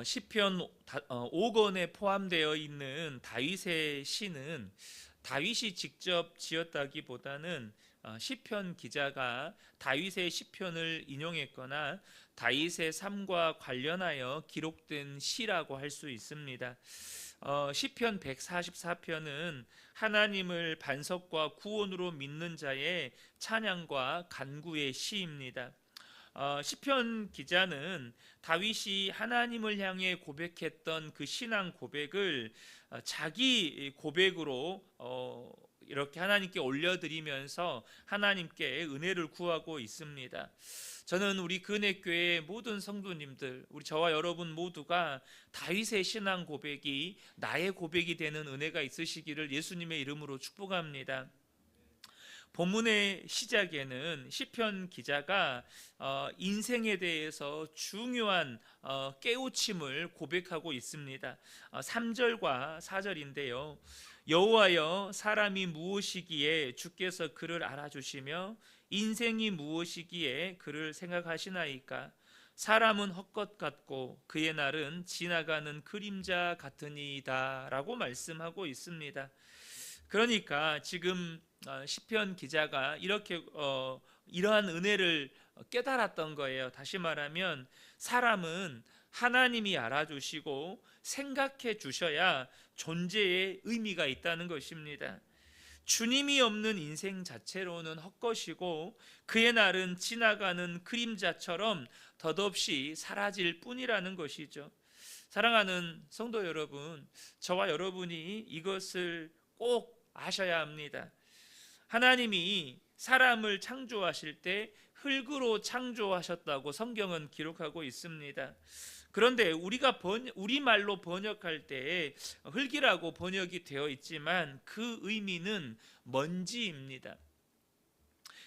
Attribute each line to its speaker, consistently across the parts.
Speaker 1: 시편 5권에 포함되어 있는 다윗의 시는 다윗이 직접 지었다기보다는 시편 기자가 다윗의 시편을 인용했거나 다윗의 삶과 관련하여 기록된 시라고 할 수 있습니다. 시편 144편은 하나님을 반석과 구원으로 믿는 자의 찬양과 간구의 시입니다. 시편 기자는 다윗이 하나님을 향해 고백했던 그 신앙 고백을 자기 고백으로 이렇게 하나님께 올려드리면서 하나님께 은혜를 구하고 있습니다. 저는 우리 근혜교회 모든 성도님들, 우리 저와 여러분 모두가 다윗의 신앙 고백이 나의 고백이 되는 은혜가 있으시기를 예수님의 이름으로 축복합니다. 본문의 시작에는 시편 기자가 인생에 대해서 중요한 깨우침을 고백하고 있습니다. 3절과 4절인데요. 여호와여, 사람이 무엇이기에 주께서 그를 알아주시며 인생이 무엇이기에 그를 생각하시나이까? 사람은 헛것 같고 그의 날은 지나가는 그림자 같으니이다 라고 말씀하고 있습니다. 그러니까 지금 시편 기자가 이렇게 이러한 은혜를 깨달았던 거예요. 다시 말하면 사람은 하나님이 알아주시고 생각해 주셔야 존재의 의미가 있다는 것입니다. 주님이 없는 인생 자체로는 헛것이고 그의 날은 지나가는 그림자처럼 덧없이 사라질 뿐이라는 것이죠. 사랑하는 성도 여러분, 저와 여러분이 이것을 꼭 아셔야 합니다. 하나님이 사람을 창조하실 때 흙으로 창조하셨다고 성경은 기록하고 있습니다. 그런데 우리가 우리말로 번역할 때 흙이라고 번역이 되어 있지만 그 의미는 먼지입니다.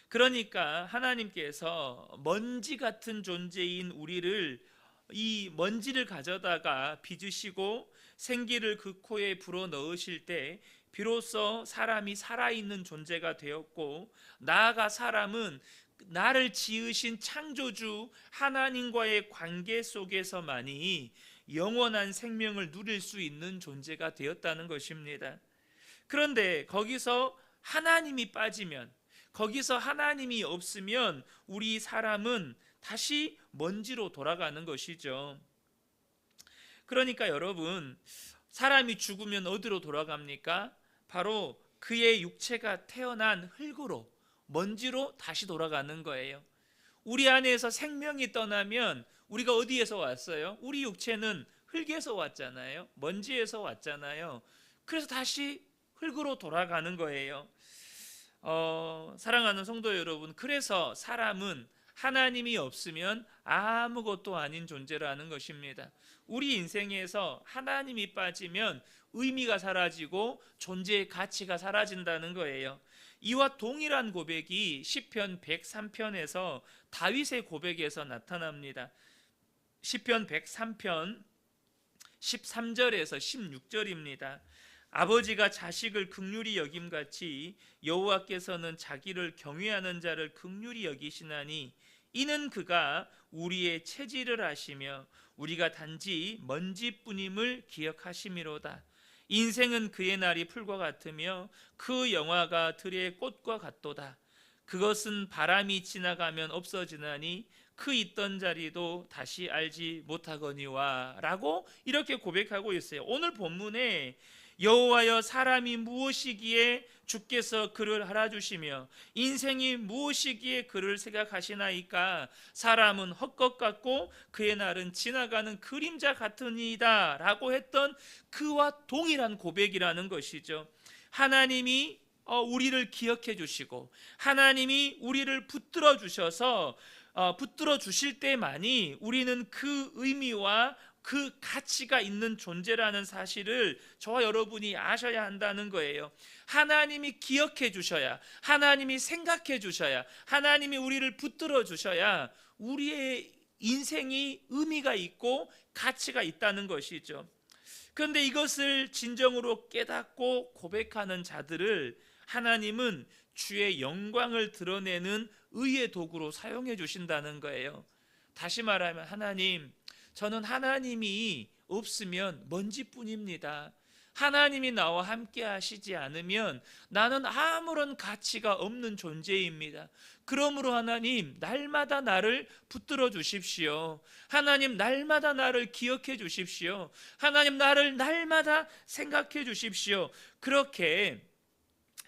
Speaker 1: 그러니까 하나님께서 먼지 같은 존재인 우리를 이 먼지를 가져다가 빚으시고 생기를 그 코에 불어 넣으실 때 비로소 사람이 살아있는 존재가 되었고, 나아가 사람은 나를 지으신 창조주 하나님과의 관계 속에서만이 영원한 생명을 누릴 수 있는 존재가 되었다는 것입니다. 그런데 거기서 하나님이 빠지면, 거기서 하나님이 없으면 우리 사람은 다시 먼지로 돌아가는 것이죠. 그러니까 여러분, 사람이 죽으면 어디로 돌아갑니까? 바로 그의 육체가 태어난 흙으로, 먼지로 다시 돌아가는 거예요. 우리 안에서 생명이 떠나면 우리가 어디에서 왔어요? 우리 육체는 흙에서 왔잖아요. 먼지에서 왔잖아요. 그래서 다시 흙으로 돌아가는 거예요. 사랑하는 성도 여러분, 그래서 사람은 하나님이 없으면 아무것도 아닌 존재라는 것입니다. 우리 인생에서 하나님이 빠지면 의미가 사라지고 존재의 가치가 사라진다는 거예요. 이와 동일한 고백이 시편 103편에서 다윗의 고백에서 나타납니다. 시편 103편 13절에서 16절입니다. 아버지가 자식을 긍휼히 여김같이 여호와께서는 자기를 경외하는 자를 긍휼히 여기시나니 이는 그가 우리의 체질을 아시며 우리가 단지 먼지뿐임을 기억하심이로다. 인생은 그의 날이 풀과 같으며 그 영화가 들의 꽃과 같도다. 그것은 바람이 지나가면 없어지나니 그 있던 자리도 다시 알지 못하거니와 라고 이렇게 고백하고 있어요. 오늘 본문에 여호와여, 사람이 무엇이기에 주께서 그를 알아주시며 인생이 무엇이기에 그를 생각하시나이까? 사람은 헛것 같고 그의 날은 지나가는 그림자 같으니이다 라고 했던 그와 동일한 고백이라는 것이죠. 하나님이 우리를 기억해 주시고 하나님이 우리를 붙들어 주셔서 붙들어 주실 때만이 우리는 그 의미와 그 가치가 있는 존재라는 사실을 저와 여러분이 아셔야 한다는 거예요. 하나님이 기억해 주셔야, 하나님이 생각해 주셔야, 하나님이 우리를 붙들어 주셔야 우리의 인생이 의미가 있고 가치가 있다는 것이죠. 그런데 이것을 진정으로 깨닫고 고백하는 자들을 하나님은 주의 영광을 드러내는 의의 도구로 사용해 주신다는 거예요. 다시 말하면 하나님, 저는 하나님이 없으면 먼지뿐입니다. 하나님이 나와 함께 하시지 않으면 나는 아무런 가치가 없는 존재입니다. 그러므로 하나님, 날마다 나를 붙들어 주십시오. 하나님, 날마다 나를 기억해 주십시오. 하나님, 나를 날마다 생각해 주십시오. 그렇게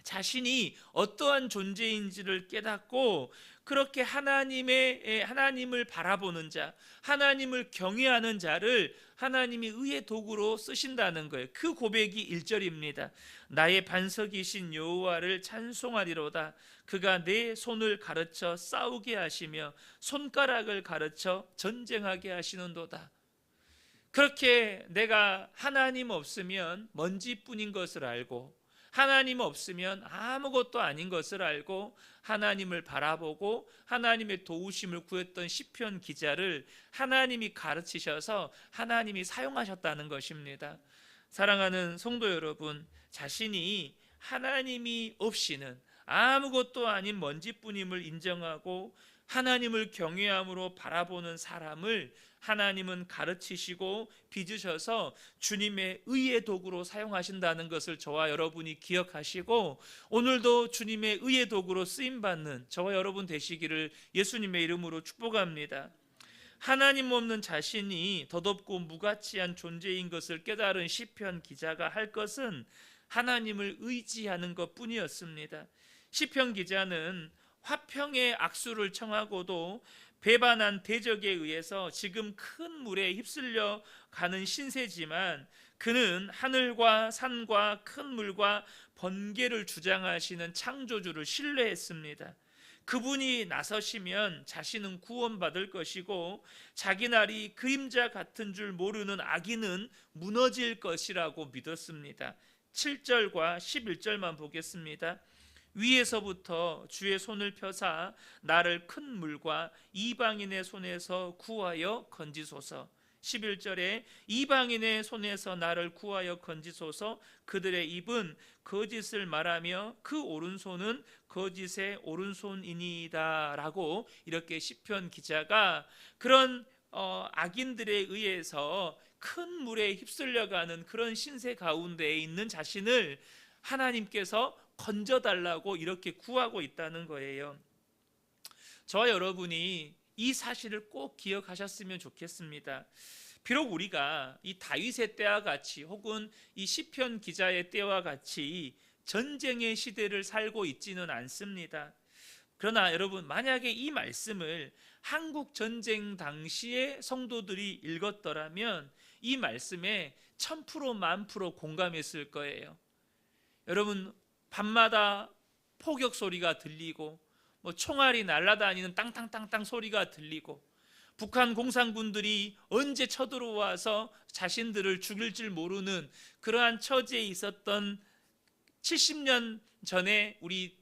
Speaker 1: 자신이 어떠한 존재인지를 깨닫고 그렇게 하나님을 바라보는 자, 하나님을 경외하는 자를 하나님이 의의 도구로 쓰신다는 거예요. 그 고백이 1절입니다. 나의 반석이신 여호와를 찬송하리로다. 그가 내 손을 가르쳐 싸우게 하시며 손가락을 가르쳐 전쟁하게 하시는도다. 그렇게 내가 하나님 없으면 먼지뿐인 것을 알고, 하나님 없으면 아무것도 아닌 것을 알고 하나님을 바라보고 하나님의 도우심을 구했던 시편 기자를 하나님이 가르치셔서 하나님이 사용하셨다는 것입니다. 사랑하는 성도 여러분, 자신이 하나님이 없이는 아무것도 아닌 먼지뿐임을 인정하고 하나님을 경외함으로 바라보는 사람을 하나님은 가르치시고 빚으셔서 주님의 의의 도구로 사용하신다는 것을 저와 여러분이 기억하시고, 오늘도 주님의 의의 도구로 쓰임받는 저와 여러분 되시기를 예수님의 이름으로 축복합니다. 하나님 없는 자신이 덧없고 무가치한 존재인 것을 깨달은 시편 기자가 할 것은 하나님을 의지하는 것뿐이었습니다. 시편 기자는 화평의 악수를 청하고도 배반한 대적에 의해서 지금 큰 물에 휩쓸려 가는 신세지만, 그는 하늘과 산과 큰 물과 번개를 주장하시는 창조주를 신뢰했습니다. 그분이 나서시면 자신은 구원받을 것이고 자기 날이 그림자 같은 줄 모르는 악인은 무너질 것이라고 믿었습니다. 7절과 11절만 보겠습니다. 위에서부터 주의 손을 펴사 나를 큰 물과 이방인의 손에서 구하여 건지소서. 11절에 이방인의 손에서 나를 구하여 건지소서. 그들의 입은 거짓을 말하며 그 오른손은 거짓의 오른손이니이다 라고 이렇게 시편 기자가 그런 악인들에 의해서 큰 물에 휩쓸려가는 그런 신세 가운데에 있는 자신을 하나님께서 건져달라고 이렇게 구하고 있다는 거예요. 저와 여러분이 이 사실을 꼭 기억하셨으면 좋겠습니다. 비록 우리가 이 다윗의 때와 같이 혹은 이 시편 기자의 때와 같이 전쟁의 시대를 살고 있지는 않습니다. 그러나 여러분, 만약에 이 말씀을 한국 전쟁 당시의 성도들이 읽었더라면 이 말씀에 1000% 만프로 공감했을 거예요. 여러분, 밤마다 포격 소리가 들리고 총알이 날아다니는 땅땅땅땅 소리가 들리고 북한 공산군들이 언제 쳐들어와서 자신들을 죽일 줄 모르는 그러한 처지에 있었던 70년 전에 우리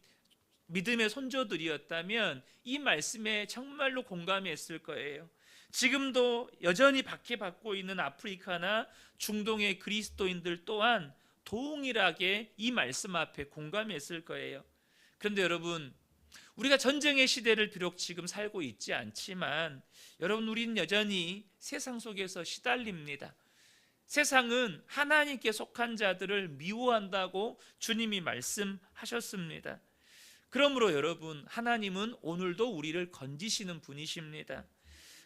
Speaker 1: 믿음의 손조들이었다면 이 말씀에 정말로 공감했을 거예요. 지금도 여전히 박해받고 있는 아프리카나 중동의 그리스도인들 또한 동일하게 이 말씀 앞에 공감했을 거예요. 그런데 여러분, 우리가 전쟁의 시대를 비록 지금 살고 있지 않지만 여러분, 우리는 여전히 세상 속에서 시달립니다. 세상은 하나님께 속한 자들을 미워한다고 주님이 말씀하셨습니다. 그러므로 여러분, 하나님은 오늘도 우리를 건지시는 분이십니다.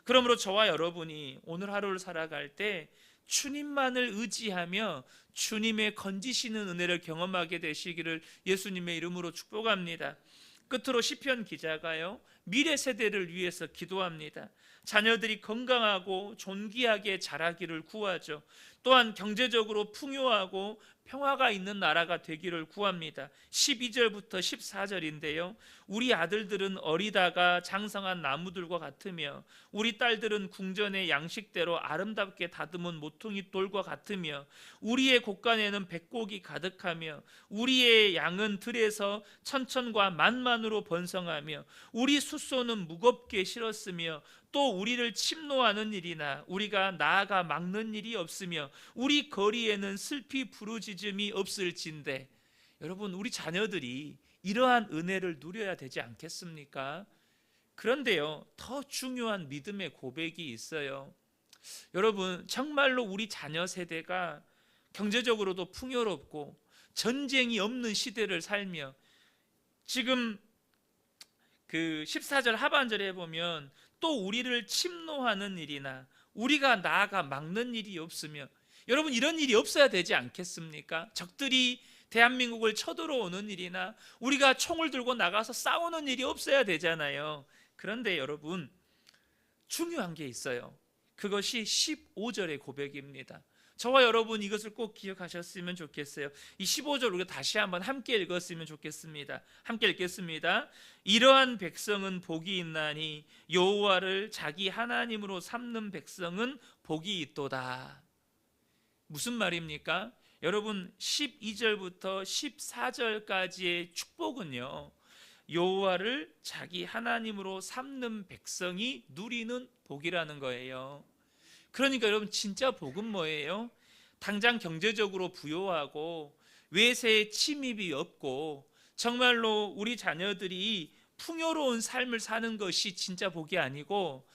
Speaker 1: 그러므로 저와 여러분이 오늘 하루를 살아갈 때 주님만을 의지하며 주님의 건지시는 은혜를 경험하게 되시기를 예수님의 이름으로 축복합니다. 끝으로 시편 기자가요, 미래 세대를 위해서 기도합니다. 자녀들이 건강하고 존귀하게 자라기를 구하죠. 또한 경제적으로 풍요하고 평화가 있는 나라가 되기를 구합니다. 12절부터 14절인데요. 우리 아들들은 어리다가 장성한 나무들과 같으며 우리 딸들은 궁전의 양식대로 아름답게 다듬은 모퉁이 돌과 같으며 우리의 곳간에는 백곡이 가득하며 우리의 양은 들에서 천천과 만만으로 번성하며 우리 숫소는 무겁게 실었으며 또 우리를 침노하는 일이나 우리가 나아가 막는 일이 없으며 우리 거리에는 슬피 부르짖음이 없을진데. 여러분, 우리 자녀들이 이러한 은혜를 누려야 되지 않겠습니까? 그런데요, 더 중요한 믿음의 고백이 있어요. 여러분, 정말로 우리 자녀 세대가 경제적으로도 풍요롭고 전쟁이 없는 시대를 살며, 지금 그 14절 하반절에 보면 또 우리를 침노하는 일이나 우리가 나아가 막는 일이 없으며, 여러분, 이런 일이 없어야 되지 않겠습니까? 적들이 대한민국을 쳐들어오는 일이나 우리가 총을 들고 나가서 싸우는 일이 없어야 되잖아요. 그런데 여러분, 중요한 게 있어요. 그것이 15절의 고백입니다. 저와 여러분 이것을 꼭 기억하셨으면 좋겠어요. 이 15절 우리가 다시 한번 함께 읽었으면 좋겠습니다. 함께 읽겠습니다. 이러한 백성은 복이 있나니 여호와를 자기 하나님으로 삼는 백성은 복이 있도다. 무슨 말입니까? 여러분, 12절부터 14절까지의 축복은요, 여호와를 자기 하나님으로 삼는 백성이 누리는 복이라는 거예요. 그러니까 여러분, 진짜 복은 뭐예요? 당장 경제적으로 부유하고 외세의 침입이 없고 정말로 우리 자녀들이 풍요로운 삶을 사는 것이 진짜 복이 아니고,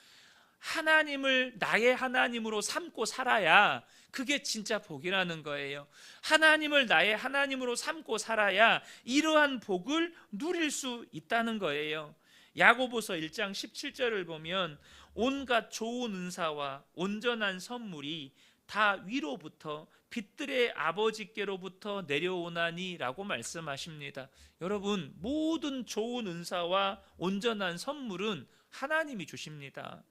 Speaker 1: 하나님을 나의 하나님으로 삼고 살아야 그게 진짜 복이라는 거예요. 하나님을 나의 하나님으로 삼고 살아야 이러한 복을 누릴 수 있다는 거예요. 야고보서 1장 17절을 보면 온갖 좋은 은사와 온전한 선물이 다 위로부터 빛들의 아버지께로부터 내려오나니 라고 말씀하십니다. 여러분, 모든 좋은 은사와 온전한 선물은 하나님이 주십니다.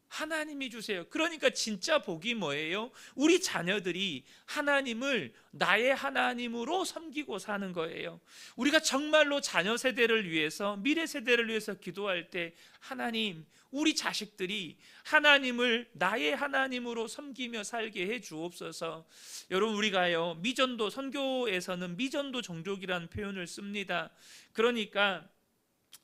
Speaker 1: 하나님이 주세요. 그러니까 진짜 복이 뭐예요? 우리 자녀들이 하나님을 나의 하나님으로 섬기고 사는 거예요. 우리가 정말로 자녀 세대를 위해서, 미래 세대를 위해서 기도할 때, 하나님, 우리 자식들이 하나님을 나의 하나님으로 섬기며 살게 해 주옵소서. 여러분, 우리가요, 미전도, 선교에서는 미전도 종족이라는 표현을 씁니다. 그러니까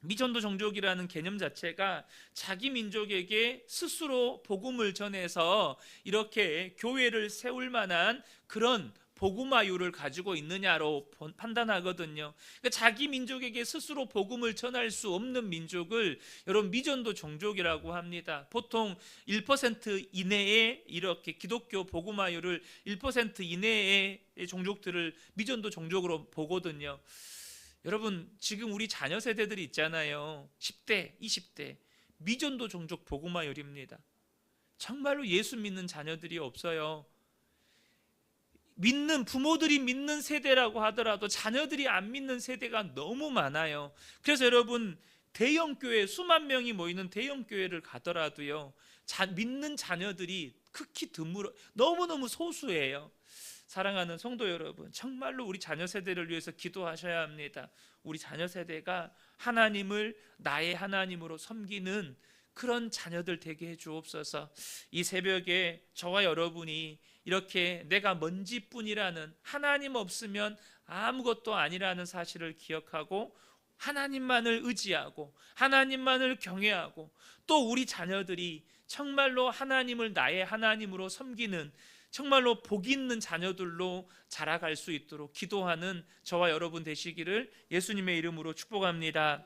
Speaker 1: 미전도 종족이라는 개념 자체가 자기 민족에게 스스로 복음을 전해서 이렇게 교회를 세울 만한 그런 복음화율을 가지고 있느냐로 판단하거든요. 그러니까 자기 민족에게 스스로 복음을 전할 수 없는 민족을 여러분 미전도 종족이라고 합니다. 보통 1% 이내에 이렇게 기독교 복음화율을 1% 이내의 종족들을 미전도 종족으로 보거든요. 여러분, 지금 우리 자녀 세대들이 있잖아요. 10대, 20대 미전도 종족 복음화율입니다. 정말로 예수 믿는 자녀들이 없어요. 믿는 부모들이 믿는 세대라고 하더라도 자녀들이 안 믿는 세대가 너무 많아요. 그래서 여러분, 대형 교회 수만 명이 모이는 대형 교회를 가더라도요, 믿는 자녀들이 극히 드물어, 너무너무 소수예요. 사랑하는 성도 여러분, 정말로 우리 자녀 세대를 위해서 기도하셔야 합니다. 우리 자녀 세대가 하나님을 나의 하나님으로 섬기는 그런 자녀들 되게 해 주옵소서. 이 새벽에 저와 여러분이 이렇게 내가 먼지뿐이라는, 하나님 없으면 아무것도 아니라는 사실을 기억하고 하나님만을 의지하고 하나님만을 경외하고, 또 우리 자녀들이 정말로 하나님을 나의 하나님으로 섬기는 정말로 복 있는 자녀들로 자라갈 수 있도록 기도하는 저와 여러분 되시기를 예수님의 이름으로 축복합니다.